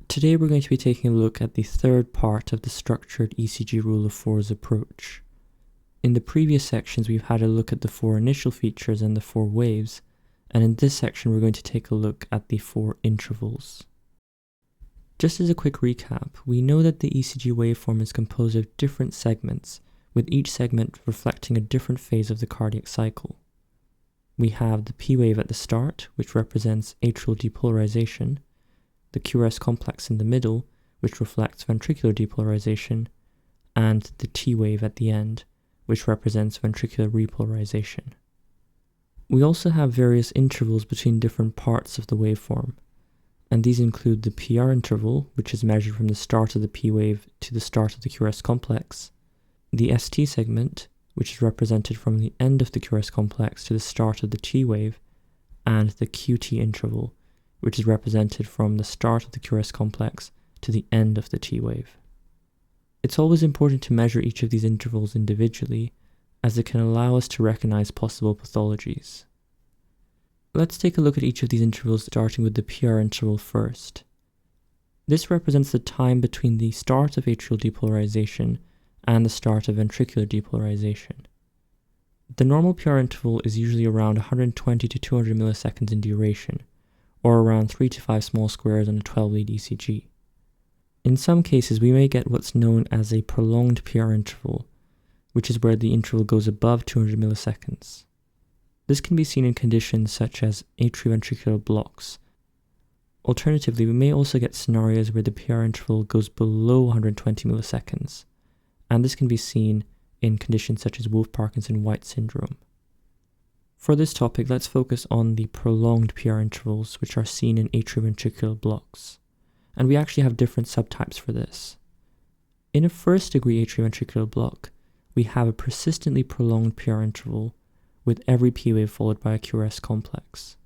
Today we're going to be taking a look at the third part of the structured ECG rule of fours approach. In the previous sections we've had a look at the four initial features and the four waves, and in this section we're going to take a look at the four intervals. Just as a quick recap, we know that the ECG waveform is composed of different segments, with each segment reflecting a different phase of the cardiac cycle. We have the P wave at the start, which represents atrial depolarization, the QRS complex in the middle, which reflects ventricular depolarization, and the T wave at the end, which represents ventricular repolarization. We also have various intervals between different parts of the waveform, and these include the PR interval, which is measured from the start of the P wave to the start of the QRS complex, the ST segment, which is represented from the end of the QRS complex to the start of the T wave, and the QT interval, which is represented from the start of the QRS complex to the end of the T wave. It's always important to measure each of these intervals individually, as it can allow us to recognize possible pathologies. Let's take a look at each of these intervals, starting with the PR interval first. This represents the time between the start of atrial depolarization and the start of ventricular depolarization. The normal PR interval is usually around 120 to 200 milliseconds in duration, or around 3 to 5 small squares on a 12-lead ECG. In some cases, we may get what's known as a prolonged PR interval, which is where the interval goes above 200 milliseconds. This can be seen in conditions such as atrioventricular blocks. Alternatively, we may also get scenarios where the PR interval goes below 120 milliseconds, and this can be seen in conditions such as Wolff-Parkinson-White syndrome. For this topic, let's focus on the prolonged PR intervals, which are seen in atrioventricular blocks. And we actually have different subtypes for this. In a first-degree atrioventricular block, we have a persistently prolonged PR interval, with every P wave followed by a QRS complex.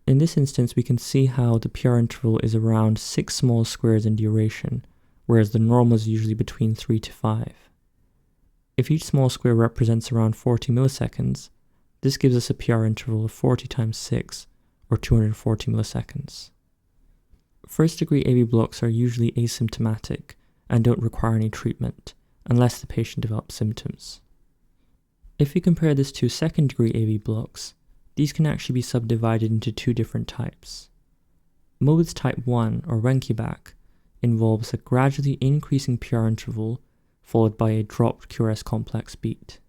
In this instance, we can see how the PR interval is around 6 small squares in duration, whereas the normal is usually between 3 to 5. If each small square represents around 40 milliseconds, this gives us a PR interval of 40 times 6, or 240 milliseconds. First-degree AV blocks are usually asymptomatic and don't require any treatment, unless the patient develops symptoms. If we compare this to second-degree AV blocks, these can actually be subdivided into two different types. Mobitz type 1, or Wenke-Bach, involves a gradually increasing PR interval followed by a dropped QRS complex beat.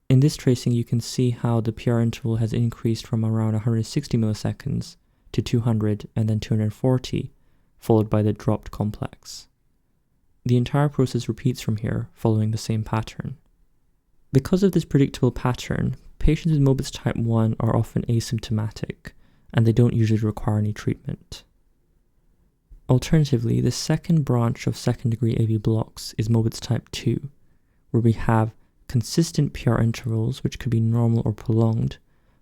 In this tracing, you can see how the PR interval has increased from around 160 milliseconds to 200 and then 240, followed by the dropped complex. The entire process repeats from here, following the same pattern. Because of this predictable pattern, patients with Mobitz type 1 are often asymptomatic, and they don't usually require any treatment. Alternatively, the second branch of second-degree AV blocks is Mobitz type 2, where we have consistent PR intervals, which could be normal or prolonged,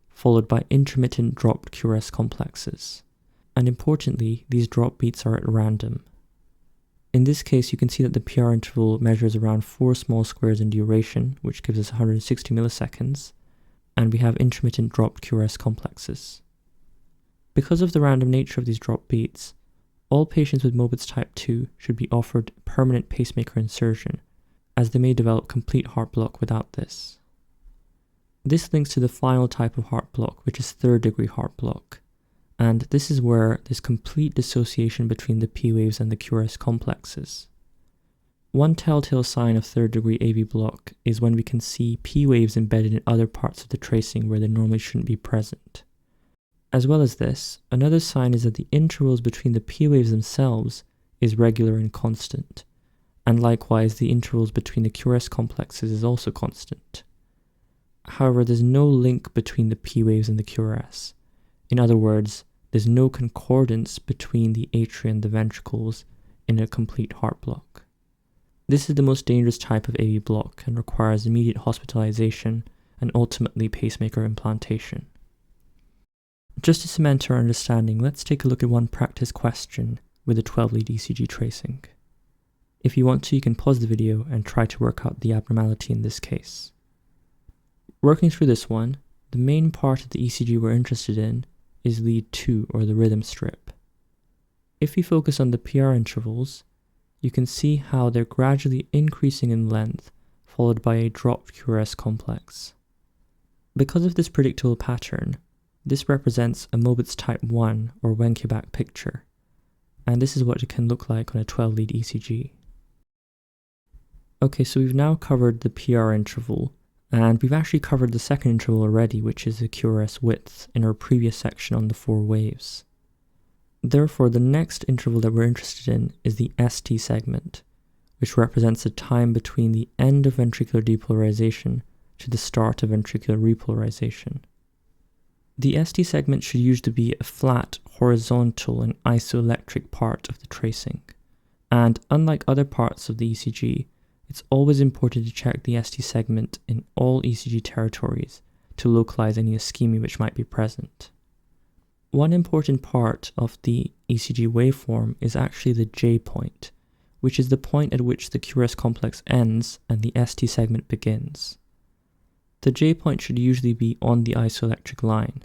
followed by intermittent dropped QRS complexes. And importantly, these drop beats are at random. In this case, you can see that the PR interval measures around 4 small squares in duration, which gives us 160 milliseconds, and we have intermittent dropped QRS complexes. Because of the random nature of these drop beats, all patients with Mobitz type 2 should be offered permanent pacemaker insertion, as they may develop complete heart block without this. This links to the final type of heart block, which is third-degree heart block, and this is where there's complete dissociation between the P waves and the QRS complexes. One telltale sign of third-degree AV block is when we can see P waves embedded in other parts of the tracing where they normally shouldn't be present. As well as this, another sign is that the intervals between the P waves themselves is regular and constant, and likewise the intervals between the QRS complexes is also constant. However, there's no link between the P waves and the QRS. In other words, there's no concordance between the atria and the ventricles in a complete heart block. This is the most dangerous type of AV block and requires immediate hospitalization and ultimately pacemaker implantation. Just to cement our understanding, let's take a look at one practice question with a 12-lead ECG tracing. If you want to, you can pause the video and try to work out the abnormality in this case. Working through this one, the main part of the ECG we're interested in is lead 2, or the rhythm strip. If you focus on the PR intervals, you can see how they're gradually increasing in length, followed by a dropped QRS complex. Because of this predictable pattern, this represents a Mobitz type 1 or Wenckebach picture, and this is what it can look like on a 12-lead ECG. Okay, so we've now covered the PR interval, and we've actually covered the second interval already, which is the QRS width, in our previous section on the 4 waves. Therefore, the next interval that we're interested in is the ST segment, which represents the time between the end of ventricular depolarization to the start of ventricular repolarization. The ST segment should usually be a flat, horizontal, and isoelectric part of the tracing, and unlike other parts of the ECG, it's always important to check the ST segment in all ECG territories to localize any ischemia which might be present. One important part of the ECG waveform is actually the J point, which is the point at which the QRS complex ends and the ST segment begins. The J point should usually be on the isoelectric line,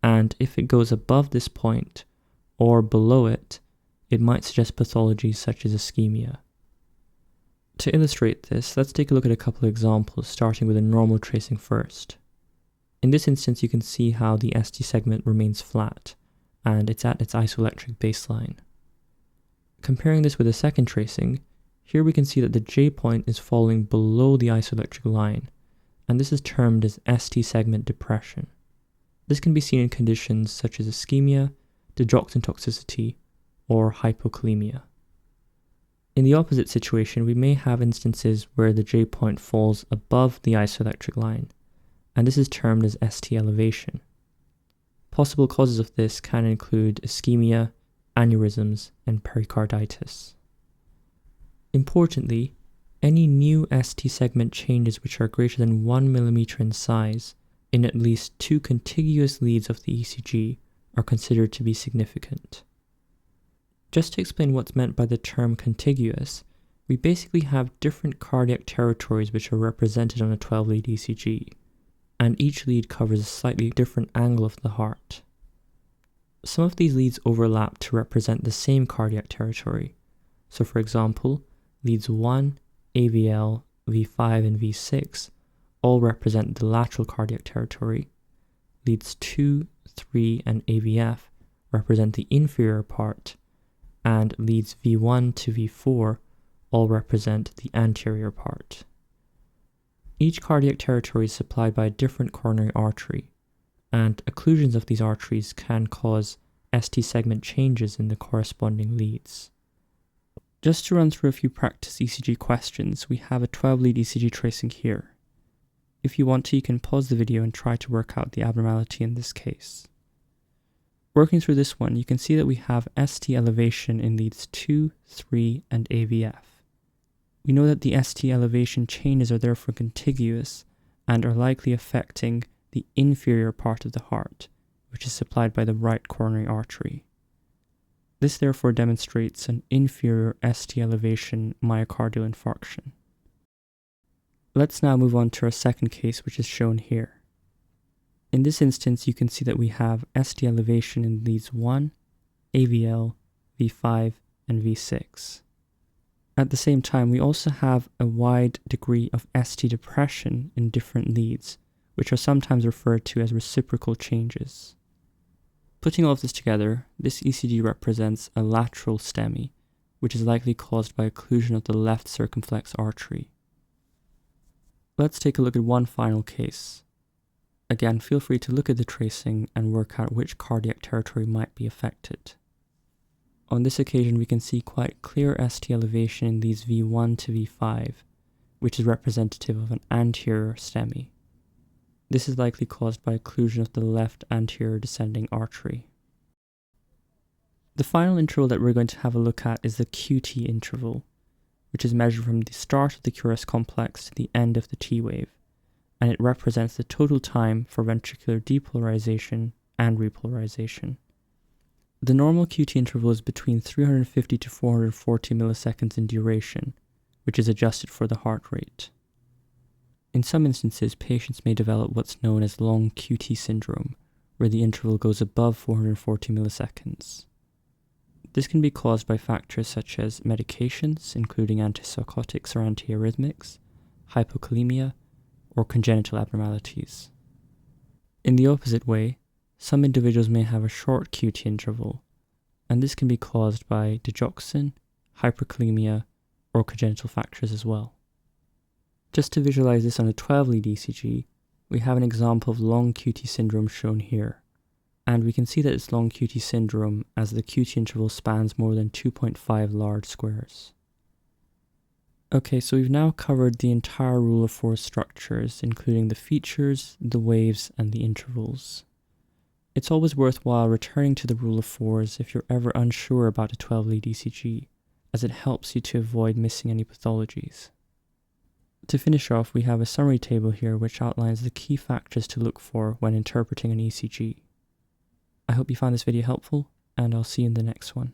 and if it goes above this point or below it, it might suggest pathologies such as ischemia. To illustrate this, let's take a look at a couple of examples, starting with a normal tracing first. In this instance, you can see how the ST segment remains flat, and it's at its isoelectric baseline. Comparing this with a second tracing, here we can see that the J point is falling below the isoelectric line, and this is termed as ST segment depression. This can be seen in conditions such as ischemia, digoxin toxicity, or hypokalemia. In the opposite situation, we may have instances where the J point falls above the isoelectric line, and this is termed as ST elevation. Possible causes of this can include ischemia, aneurysms, and pericarditis. Importantly, any new ST segment changes which are greater than 1 mm in size in at least 2 contiguous leads of the ECG are considered to be significant. Just to explain what's meant by the term contiguous, we basically have different cardiac territories which are represented on a 12-lead ECG, and each lead covers a slightly different angle of the heart. Some of these leads overlap to represent the same cardiac territory. So for example, leads 1, AVL, V5, and V6 all represent the lateral cardiac territory. Leads 2, 3, and AVF represent the inferior part, and leads V1 to V4 all represent the anterior part. Each cardiac territory is supplied by a different coronary artery, and occlusions of these arteries can cause ST segment changes in the corresponding leads. Just to run through a few practice ECG questions, we have a 12-lead ECG tracing here. If you want to, you can pause the video and try to work out the abnormality in this case. Working through this one, you can see that we have ST elevation in leads 2, 3, and AVF. We know that the ST elevation changes are therefore contiguous and are likely affecting the inferior part of the heart, which is supplied by the right coronary artery. This therefore demonstrates an inferior ST elevation myocardial infarction. Let's now move on to our second case, which is shown here. In this instance, you can see that we have ST elevation in leads 1, AVL, V5, and V6. At the same time, we also have a wide degree of ST depression in different leads, which are sometimes referred to as reciprocal changes. Putting all of this together, this ECG represents a lateral STEMI, which is likely caused by occlusion of the left circumflex artery. Let's take a look at one final case. Again, feel free to look at the tracing and work out which cardiac territory might be affected. On this occasion, we can see quite clear ST elevation in leads V1 to V5, which is representative of an anterior STEMI. This is likely caused by occlusion of the left anterior descending artery. The final interval that we're going to have a look at is the QT interval, which is measured from the start of the QRS complex to the end of the T wave, and it represents the total time for ventricular depolarization and repolarization. The normal QT interval is between 350 to 440 milliseconds in duration, which is adjusted for the heart rate. In some instances, patients may develop what's known as long QT syndrome, where the interval goes above 440 milliseconds. This can be caused by factors such as medications, including antipsychotics or antiarrhythmics, hypokalemia, or congenital abnormalities. In the opposite way, some individuals may have a short QT interval, and this can be caused by digoxin, hyperkalemia, or congenital factors as well. Just to visualize this on a 12-lead ECG, we have an example of long QT syndrome shown here, and we can see that it's long QT syndrome as the QT interval spans more than 2.5 large squares. Okay, so we've now covered the entire rule of 4 structures, including the features, the waves, and the intervals. It's always worthwhile returning to the rule of 4s if you're ever unsure about a 12-lead ECG, as it helps you to avoid missing any pathologies. To finish off, we have a summary table here which outlines the key factors to look for when interpreting an ECG. I hope you found this video helpful, and I'll see you in the next one.